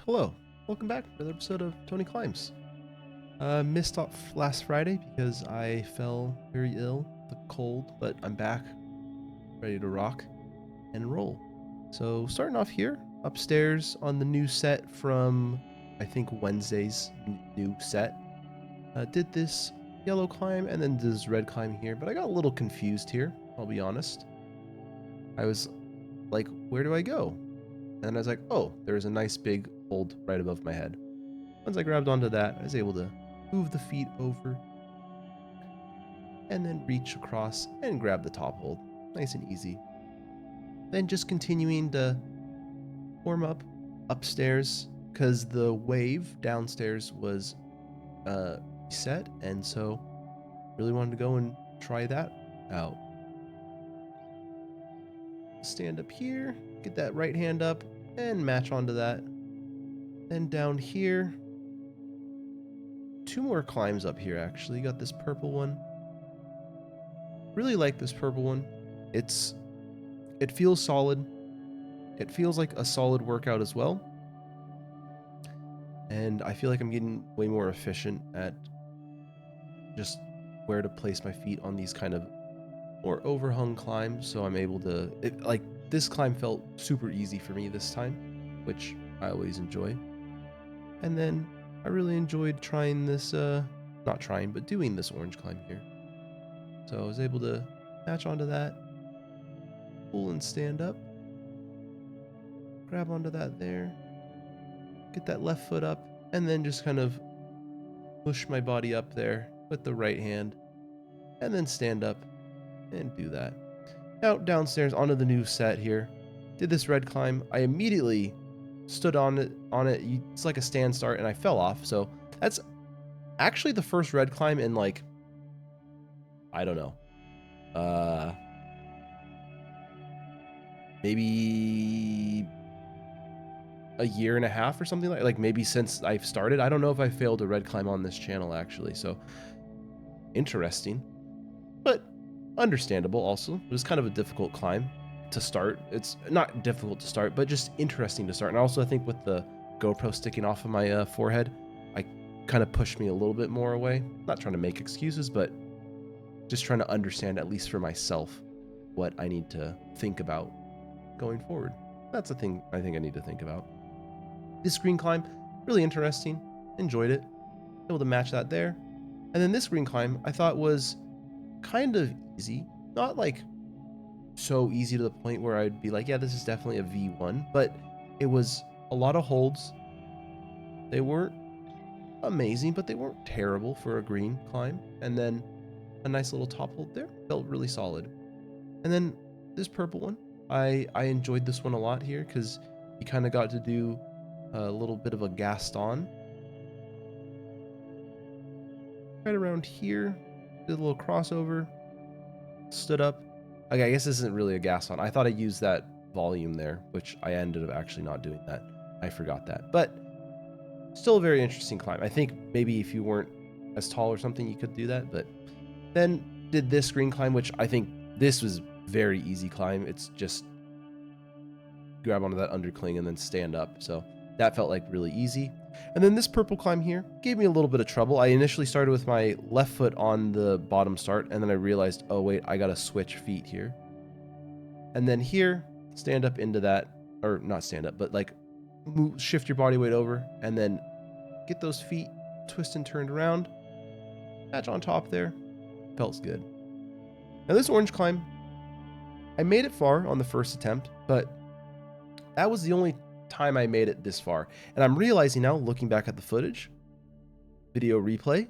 Hello, welcome back to another episode of Tony Climbs. Missed off last Friday because I fell very ill, the cold, but I'm back, ready to rock and roll. So starting off here, upstairs on the new set from, I think, Wednesday's new set. Did this yellow climb and then this red climb here, but I got a little confused here, I'll be honest. I was like, where do I go? And I was like, oh, there's a nice big hold right above my head. Once I grabbed onto that, I was able to move the feet over and then reach across and grab the top hold. Nice and easy. Then just continuing to warm up upstairs because the wave downstairs was set, and so really wanted to go and try that out. Stand up here, get that right hand up and match onto that. Then down here, two more climbs up here actually. Got this purple one. Really like this purple one. It feels solid. It feels like a solid workout as well. And I feel like I'm getting way more efficient at just where to place my feet on these kind of more overhung climbs. So I'm able to, this climb felt super easy for me this time, which I always enjoy. And then I really enjoyed trying this, not trying, but doing this orange climb here. So I was able to match onto that, pull and stand up, grab onto that there, get that left foot up, and then just kind of push my body up there with the right hand, and then stand up and do that. Now downstairs onto the new set here, did this red climb. I immediately stood on it. It's like a stand start, and I fell off. So that's actually the first red climb in like, I don't know, maybe a year and a half or something like maybe since I've started. I don't know if I failed a red climb on this channel actually. So interesting, but understandable also. It was kind of a difficult climb to start. It's not difficult to start, but just interesting to start. And also I think with the GoPro sticking off of my forehead, I kind of pushed me a little bit more away. Not trying to make excuses, but just trying to understand, at least for myself, what I need to think about going forward. That's a thing I think I need to think about. This green climb, really interesting. Enjoyed it. Able to match that there. And then this green climb I thought was kind of easy. Not like so easy to the point where I'd be like, yeah, this is definitely a V1, but it was a lot of holds. They weren't amazing, but they weren't terrible for a green climb. And then a nice little top hold there. Felt really solid. And then this purple one, I enjoyed this one a lot here because you kind of got to do a little bit of a Gaston. Right around here, did a little crossover, stood up. Okay, I guess this isn't really a Gaston. I thought I used that volume there, which I ended up actually not doing that. I forgot that. But still a very interesting climb. I think maybe if you weren't as tall or something, you could do that. But then did this green climb, which I think this was very easy climb. It's just grab onto that undercling and then stand up. So that felt like really easy. And then this purple climb here gave me a little bit of trouble. I initially started with my left foot on the bottom start, and then I realized, oh wait, I gotta switch feet here. And then here, stand up into that, or not stand up, but like move, shift your body weight over, and then get those feet twist and turned around, match on top there. Felt good. Now this orange climb, I made it far on the first attempt, but that was the only time I made it this far. And I'm realizing now, looking back at the footage, video replay,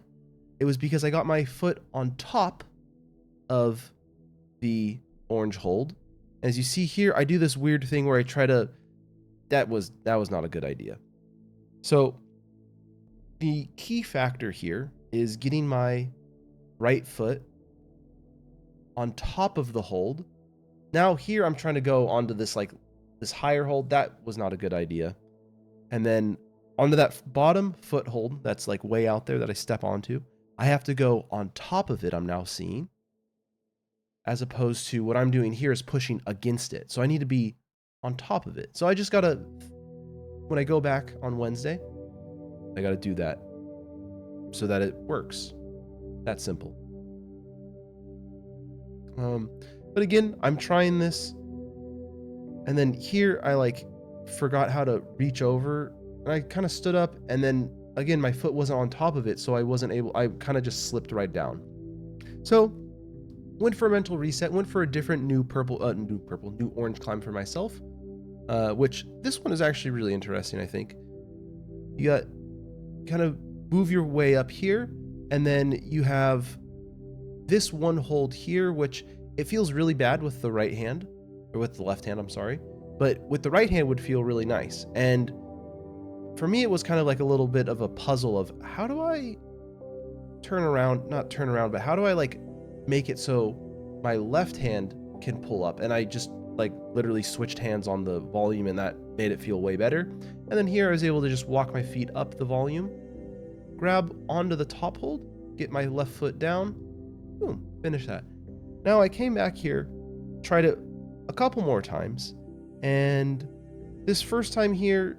it was because I got my foot on top of the orange hold. As you see here, I do this weird thing where I try to, that was not a good idea. So the key factor here is getting my right foot on top of the hold. Now here I'm trying to go onto this this higher hold. That was not a good idea. And then onto that bottom foothold that's like way out there that I step onto, I have to go on top of it, I'm now seeing, as opposed to what I'm doing here is pushing against it. So I need to be on top of it. So I just gotta when I go back on Wednesday, I got to do that so that it works. That simple. But again, I'm trying this, and then here I like forgot how to reach over, and I kind of stood up, and then again my foot wasn't on top of it, so I wasn't able. I kind of just slipped right down. So went for a mental reset. Went for a different new orange climb for myself. Which this one is actually really interesting. I think you got kind of move your way up here, and then you have this one hold here, which it feels really bad with the right hand, or with the left hand, I'm sorry, but with the right hand would feel really nice. And for me, it was kind of like a little bit of a puzzle of how do I not turn around, but how do I like make it so my left hand can pull up? And I just like literally switched hands on the volume, and that made it feel way better. And then here I was able to just walk my feet up the volume, grab onto the top hold, get my left foot down, boom, finish that. Now I came back here, tried it a couple more times, and this first time here,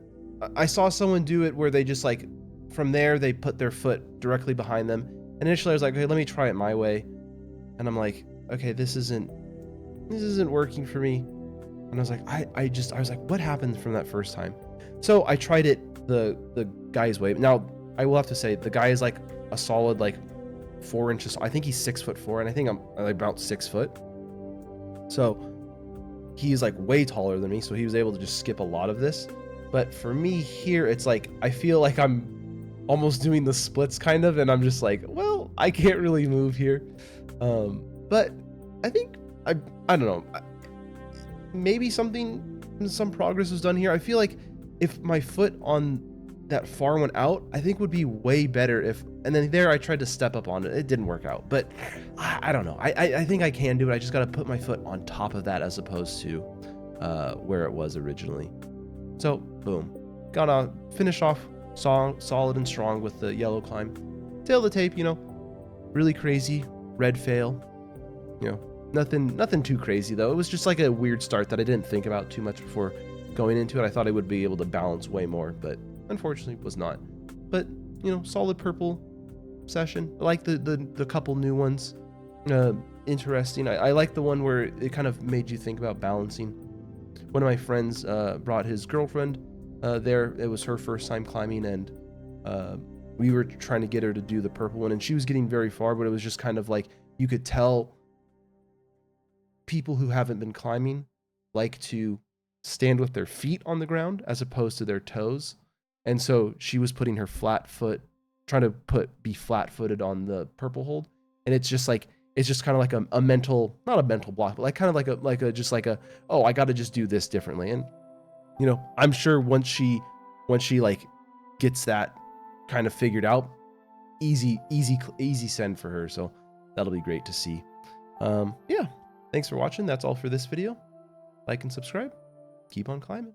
I saw someone do it where they just like, from there, they put their foot directly behind them. And initially I was like, okay, let me try it my way. And I'm like, okay, this isn't working for me. And I was like, I was like, what happened from that first time? So I tried it the guy's way. Now I will have to say the guy is like a solid like 4 inches. I think he's 6'4", and I think I'm like about 6 foot. So he's like way taller than me, so he was able to just skip a lot of this. But for me here, it's like I feel like I'm almost doing the splits kind of, and I'm just like, well, I can't really move here. But I think I don't know, maybe some progress was done here. I feel like if my foot on that far one out, I think would be way better if, and then there I tried to step up on it. It didn't work out, but I don't know. I think I can do it. I just got to put my foot on top of that as opposed to where it was originally. So boom, got to finish off solid and strong with the yellow climb. Tail of the tape, you know, really crazy red fail, you know, nothing too crazy though. It was just like a weird start that I didn't think about too much before going into it. I thought I would be able to balance way more, but unfortunately was not. But you know, solid purple session. I like the couple new ones. Interesting. I like the one where it kind of made you think about balancing. One of my friends brought his girlfriend there. It was her first time climbing, and we were trying to get her to do the purple one, and she was getting very far, but it was just kind of like you could tell people who haven't been climbing like to stand with their feet on the ground as opposed to their toes. And so she was putting her flat foot, trying to be flat-footed on the purple hold. And it's just like, it's just kind of like a mental, not a mental block, but like kind of like a, oh, I got to just do this differently. And, you know, I'm sure once she like gets that kind of figured out, easy send for her. So that'll be great to see. Yeah. Thanks for watching. That's all for this video. Like and subscribe. Keep on climbing.